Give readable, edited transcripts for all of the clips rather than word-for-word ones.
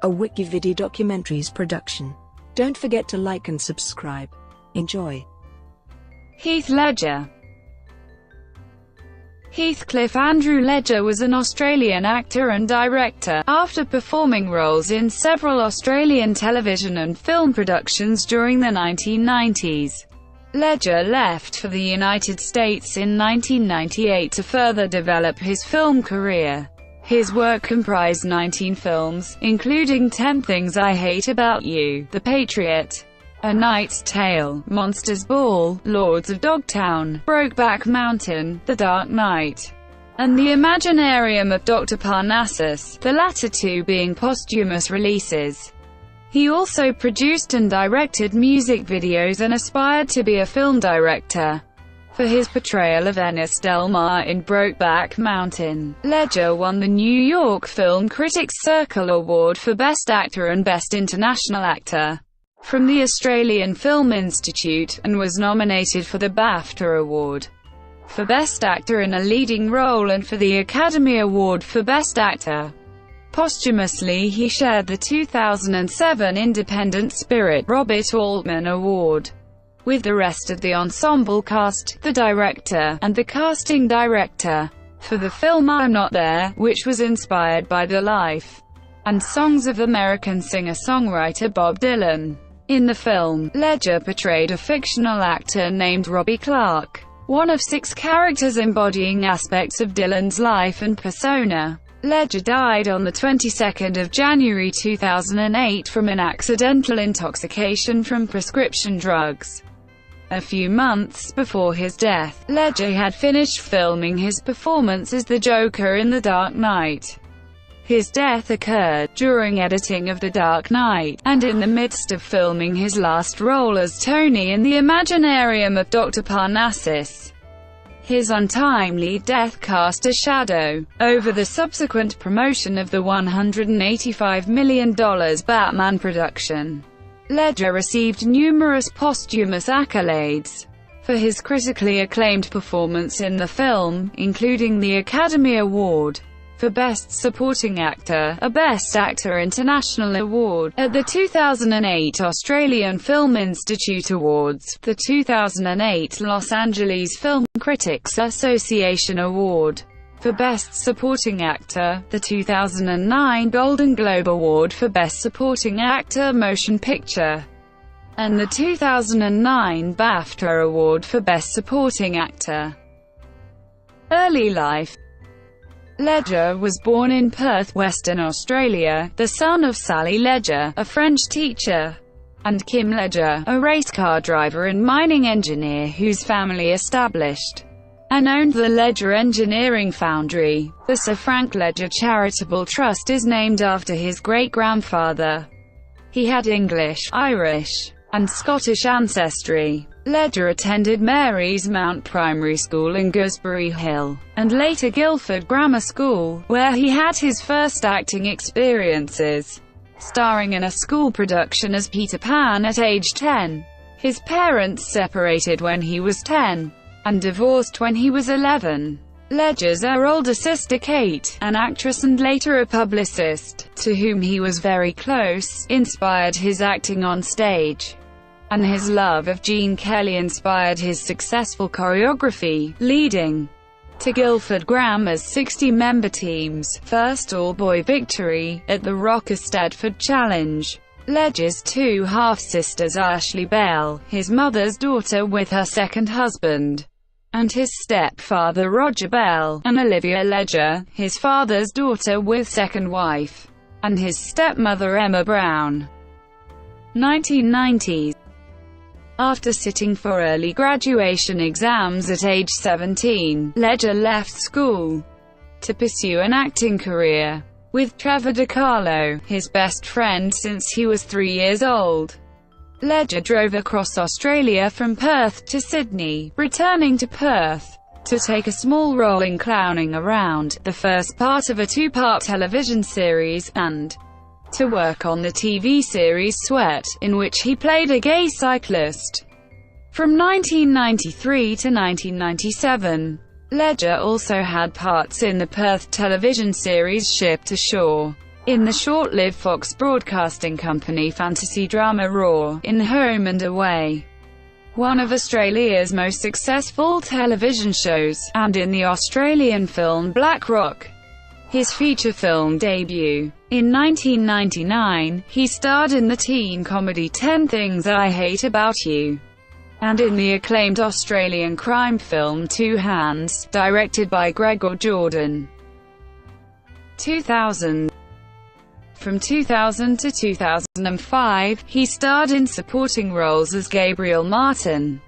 a WikiVidi documentaries production. Don't forget to like and subscribe. Enjoy. Heath Ledger. Heathcliff Andrew Ledger was an Australian actor and director, after performing roles in several Australian television and film productions during the 1990s. Ledger left for the United States in 1998 to further develop his film career. His work comprised 19 films, including 10 Things I Hate About You, The Patriot, A Knight's Tale, Monsters Ball, Lords of Dogtown, Brokeback Mountain, The Dark Knight, and The Imaginarium of Doctor Parnassus, the latter two being posthumous releases. He also produced and directed music videos and aspired to be a film director. For his portrayal of Ennis Del Mar in Brokeback Mountain, Ledger won the New York Film Critics Circle Award for Best Actor and Best International Actor from the Australian Film Institute, and was nominated for the BAFTA Award for Best Actor in a Leading Role and for the Academy Award for Best Actor. Posthumously, he shared the 2007 Independent Spirit Robert Altman Award with the rest of the ensemble cast, the director, and the casting director, for the film I'm Not There, which was inspired by the life and songs of American singer-songwriter Bob Dylan. In the film, Ledger portrayed a fictional actor named Robbie Clark, one of 6 characters embodying aspects of Dylan's life and persona. Ledger died on the 22nd of January 2008 from an accidental intoxication from prescription drugs. A few months before his death, Ledger had finished filming his performance as the Joker in The Dark Knight. His death occurred during editing of The Dark Knight, and in the midst of filming his last role as Tony in the Imaginarium of Doctor Parnassus. His untimely death cast a shadow over the subsequent promotion of the $185 million Batman production. Ledger received numerous posthumous accolades for his critically acclaimed performance in the film, including the Academy Award for Best Supporting Actor, a Best Actor International Award at the 2008 Australian Film Institute Awards, the 2008 Los Angeles Film Critics Association Award for Best Supporting Actor, the 2009 Golden Globe Award for Best Supporting Actor Motion Picture, and the 2009 BAFTA Award for Best Supporting Actor. Early life. Ledger was born in Perth, Western Australia, the son of Sally Ledger, a French teacher, and Kim Ledger, a racecar driver and mining engineer whose family established and owned the Ledger Engineering Foundry. The Sir Frank Ledger Charitable Trust is named after his great-grandfather. He had English, Irish, and Scottish ancestry. Ledger attended Mary's Mount Primary School in Gooseberry Hill, and later Guildford Grammar School, where he had his first acting experiences, starring in a school production as Peter Pan at age 10. His parents separated when he was 10, and divorced when he was 11. Ledger's older sister Kate, an actress and later a publicist, to whom he was very close, inspired his acting on stage. And his love of Gene Kelly inspired his successful choreography, leading to Guildford Grammar's 60-member team's first all-boy victory at the Rocker Stedford Challenge. Ledger's 2 half-sisters Ashley Bell, his mother's daughter with her second husband, and his stepfather Roger Bell, and Olivia Ledger, his father's daughter with second wife, and his stepmother Emma Brown. 1990s. After sitting for early graduation exams at age 17, Ledger left school to pursue an acting career with Trevor DiCarlo, his best friend since he was 3 years old. Ledger drove across Australia from Perth to Sydney, returning to Perth to take a small role in Clowning Around, the first part of a 2-part television series, and to work on the TV series Sweat, in which he played a gay cyclist. From 1993 to 1997, Ledger also had parts in the Perth television series Ship to Shore, in the short-lived Fox Broadcasting Company fantasy drama Raw, in Home and Away, one of Australia's most successful television shows, and in the Australian film Black Rock, his feature film debut. In 1999, he starred in the teen comedy 10 Things I Hate About You, and in the acclaimed Australian crime film Two Hands, directed by Gregor Jordan. 2000. From 2000 to 2005, he starred in supporting roles as Gabriel Martin,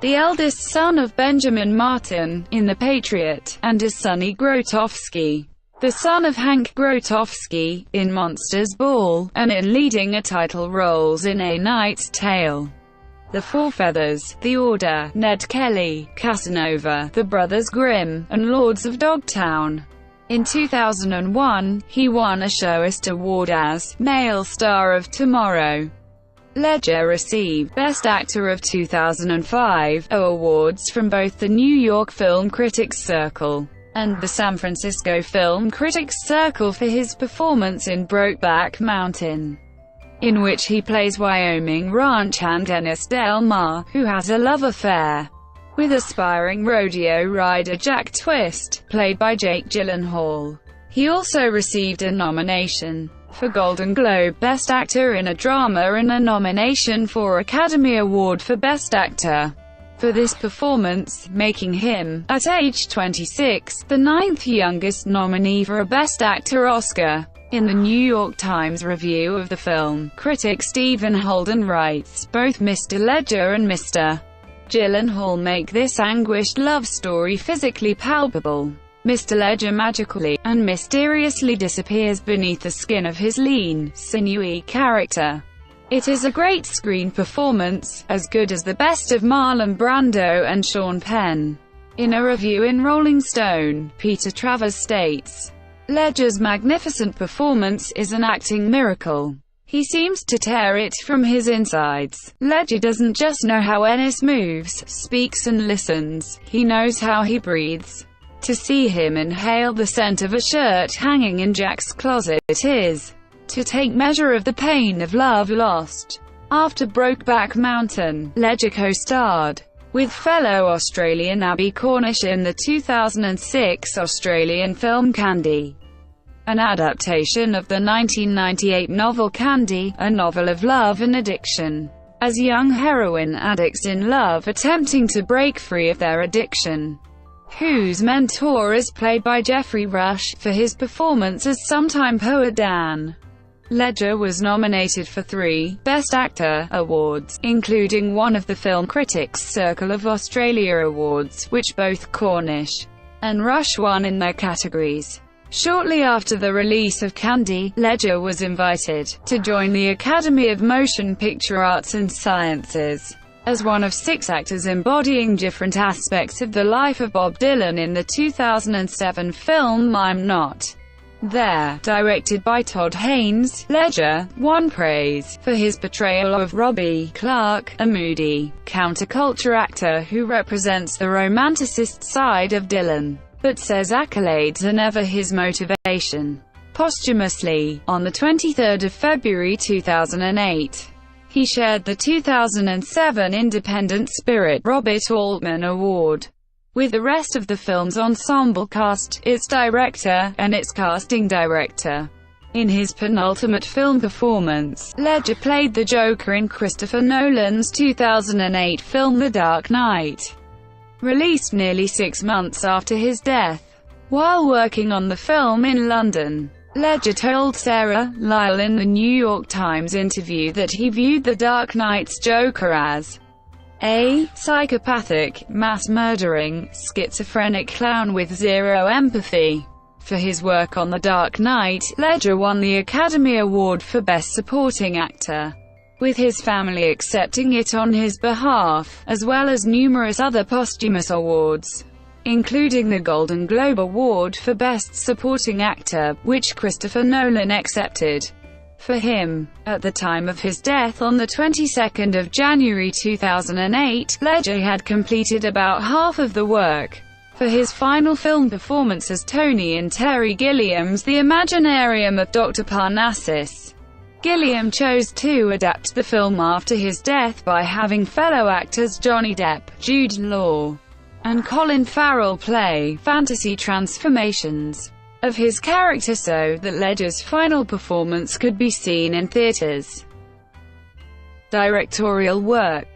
the eldest son of Benjamin Martin, in The Patriot, and as Sonny Grotowski, the son of Hank Grotowski, in Monsters Ball, and in leading a title roles in A Knight's Tale, The Four Feathers, The Order, Ned Kelly, Casanova, The Brothers Grimm, and Lords of Dogtown. In 2001, he won a Showist Award as Male Star of Tomorrow. Ledger received Best Actor of 2005 awards from both the New York Film Critics Circle and the San Francisco Film Critics Circle for his performance in Brokeback Mountain, in which he plays Wyoming ranch hand Ennis Del Mar, who has a love affair with aspiring rodeo rider Jack Twist, played by Jake Gyllenhaal. He also received a nomination for Golden Globe Best Actor in a Drama and a nomination for Academy Award for Best Actor for this performance, making him, at age 26, the 9th youngest nominee for a Best Actor Oscar. In the New York Times review of the film, critic Stephen Holden writes, "Both Mr. Ledger and Mr. Gyllenhaal make this anguished love story physically palpable. Mr. Ledger magically and mysteriously disappears beneath the skin of his lean, sinewy character. It is a great screen performance, as good as the best of Marlon Brando and Sean Penn." In a review in Rolling Stone, Peter Travers states, "Ledger's magnificent performance is an acting miracle. He seems to tear it from his insides. Ledger doesn't just know how Ennis moves, speaks and listens, he knows how he breathes. To see him inhale the scent of a shirt hanging in Jack's closet is to take measure of the pain of love lost." After Brokeback Mountain, Ledger co-starred with fellow Australian Abby Cornish in the 2006 Australian film Candy, an adaptation of the 1998 novel Candy, a novel of love and addiction, as young heroin addicts in love attempting to break free of their addiction. Whose mentor is played by Jeffrey Rush, for his performance as sometime poet Dan. Ledger was nominated for 3 Best Actor awards, including one of the Film Critics Circle of Australia awards, which both Cornish and Rush won in their categories. Shortly after the release of Candy, Ledger was invited to join the Academy of Motion Picture Arts and Sciences as one of 6 actors embodying different aspects of the life of Bob Dylan in the 2007 film I'm Not There, directed by Todd Haynes. Ledger won praise for his portrayal of Robbie Clark, a moody, counterculture actor who represents the romanticist side of Dylan, but says accolades are never his motivation. Posthumously, on the 23rd of February 2008, he shared the 2007 Independent Spirit Robert Altman Award with the rest of the film's ensemble cast, its director, and its casting director. In his penultimate film performance, Ledger played the Joker in Christopher Nolan's 2008 film The Dark Knight, released nearly 6 months after his death. While working on the film in London, Ledger told Sarah Lyle in the New York Times interview that he viewed The Dark Knight's Joker as a psychopathic, mass-murdering, schizophrenic clown with zero empathy. For his work on The Dark Knight, Ledger won the Academy Award for Best Supporting Actor, with his family accepting it on his behalf, as well as numerous other posthumous awards, including the Golden Globe Award for Best Supporting Actor, which Christopher Nolan accepted for him. At the time of his death on the 22nd of January 2008, Ledger had completed about half of the work For his final film performance as Tony in Terry Gilliam's The Imaginarium of Doctor Parnassus, Gilliam chose to adapt the film after his death by having fellow actors Johnny Depp, Jude Law, and Colin Farrell play fantasy transformations of his character so that Ledger's final performance could be seen in theaters. Directorial work.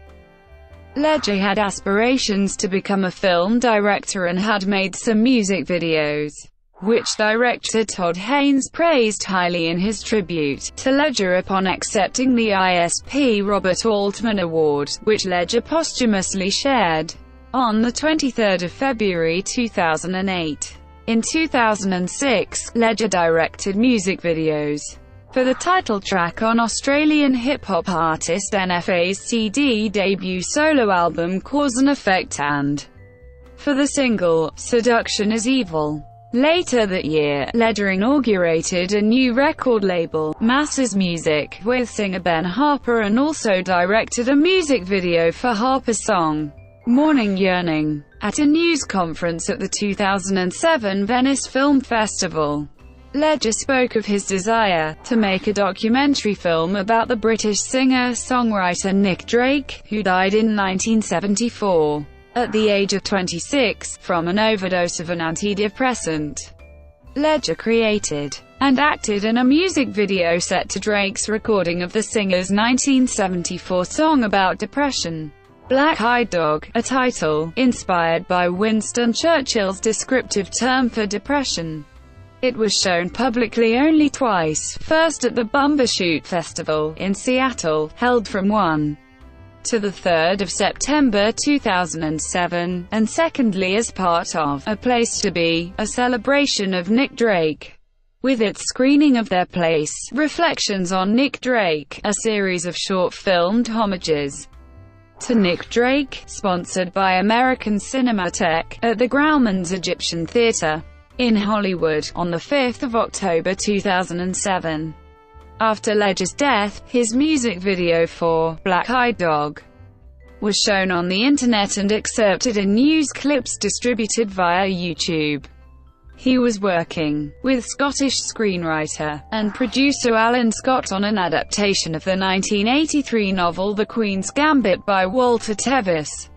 Ledger had aspirations to become a film director and had made some music videos, which director Todd Haynes praised highly in his tribute to Ledger upon accepting the ISP Robert Altman Award, which Ledger posthumously shared on 23 February 2008. In 2006, Ledger directed music videos for the title track on Australian hip-hop artist NFA's CD debut solo album Cause and Effect and for the single, Seduction is Evil. Later that year, Ledger inaugurated a new record label, Masses Music, with singer Ben Harper and also directed a music video for Harper's song, Morning Yearning, at a news conference at the 2007 Venice Film Festival. Ledger spoke of his desire to make a documentary film about the British singer-songwriter Nick Drake, who died in 1974, at the age of 26, from an overdose of an antidepressant. Ledger created and acted in a music video set to Drake's recording of the singer's 1974 song about depression, Black Eyed Dog, a title inspired by Winston Churchill's descriptive term for depression. It was shown publicly only twice, first at the Bumbershoot Festival in Seattle, held from 1 to 3 September 2007, and secondly as part of A Place to Be, a celebration of Nick Drake, with its screening of Their Place, Reflections on Nick Drake, a series of short-filmed homages to Nick Drake, sponsored by American Cinematheque, at the Grauman's Egyptian Theatre in Hollywood, on 5 October 2007. After Ledger's death, his music video for Black Eyed Dog was shown on the internet and excerpted in news clips distributed via YouTube. He was working with Scottish screenwriter and producer Alan Scott on an adaptation of the 1983 novel The Queen's Gambit by Walter Tevis,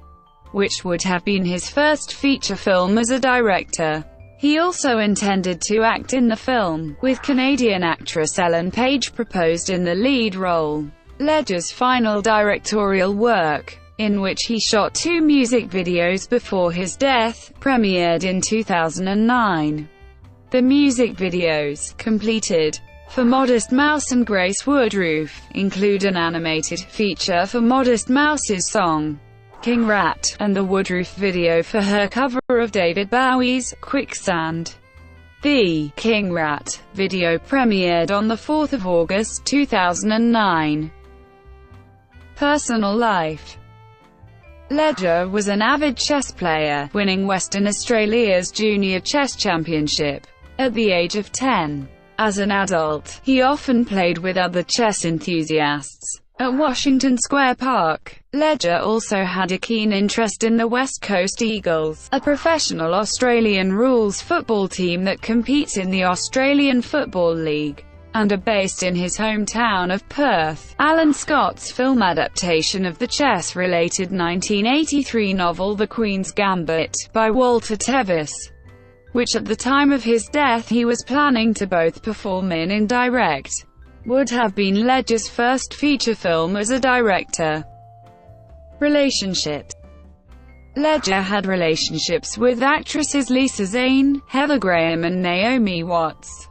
which would have been his first feature film as a director. He also intended to act in the film, with Canadian actress Ellen Page proposed in the lead role. Ledger's final directorial work, in which he shot 2 music videos before his death, premiered in 2009. The music videos, completed for Modest Mouse and Grace Woodroof, include an animated feature for Modest Mouse's song King Rat, and the Woodroof video for her cover of David Bowie's Quicksand. The King Rat video premiered on 4 August 2009. Personal life. Ledger was an avid chess player, winning Western Australia's Junior Chess Championship at the age of 10. As an adult, he often played with other chess enthusiasts at Washington Square Park. Ledger also had a keen interest in the West Coast Eagles, a professional Australian rules football team that competes in the Australian Football League, and are based in his hometown of Perth. Alan Scott's film adaptation of the chess-related 1983 novel The Queen's Gambit, by Walter Tevis, which at the time of his death he was planning to both perform in and direct, would have been Ledger's first feature film as a director. Relationships. Ledger had relationships with actresses Lisa Zane, Heather Graham and Naomi Watts.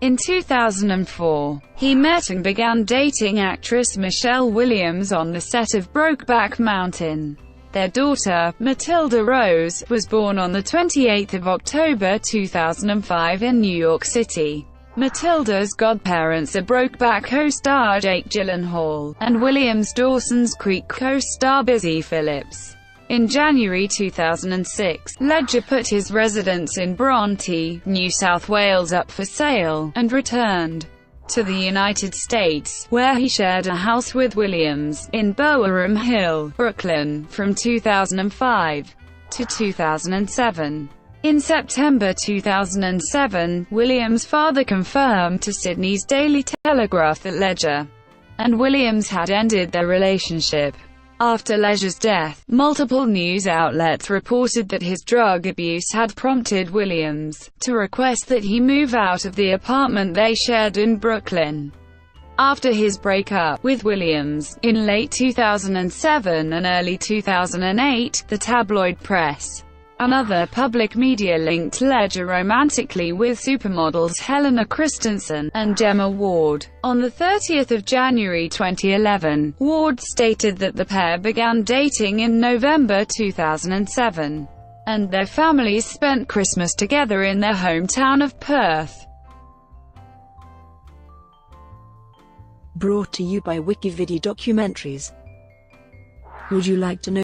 In 2004, he met and began dating actress Michelle Williams on the set of Brokeback Mountain. Their daughter, Matilda Rose, was born on 28 October 2005 in New York City. Matilda's godparents are Brokeback co-star Jake Gyllenhaal, and Williams' Dawson's Creek co-star Busy Phillips. In January 2006, Ledger put his residence in Bronte, New South Wales up for sale, and returned to the United States, where he shared a house with Williams, in Boerum Hill, Brooklyn, from 2005 to 2007. In September 2007, Williams' father confirmed to Sydney's Daily Telegraph that Ledger and Williams had ended their relationship. After Ledger's death, multiple news outlets reported that his drug abuse had prompted Williams to request that he move out of the apartment they shared in Brooklyn. After his breakup with Williams, in late 2007 and early 2008, the tabloid press and other public media linked Ledger romantically with supermodels Helena Christensen and Gemma Ward. On 30 January 2011, Ward stated that the pair began dating in November 2007, and their families spent Christmas together in their hometown of Perth. Brought to you by WikiVidi Documentaries. Would you like to know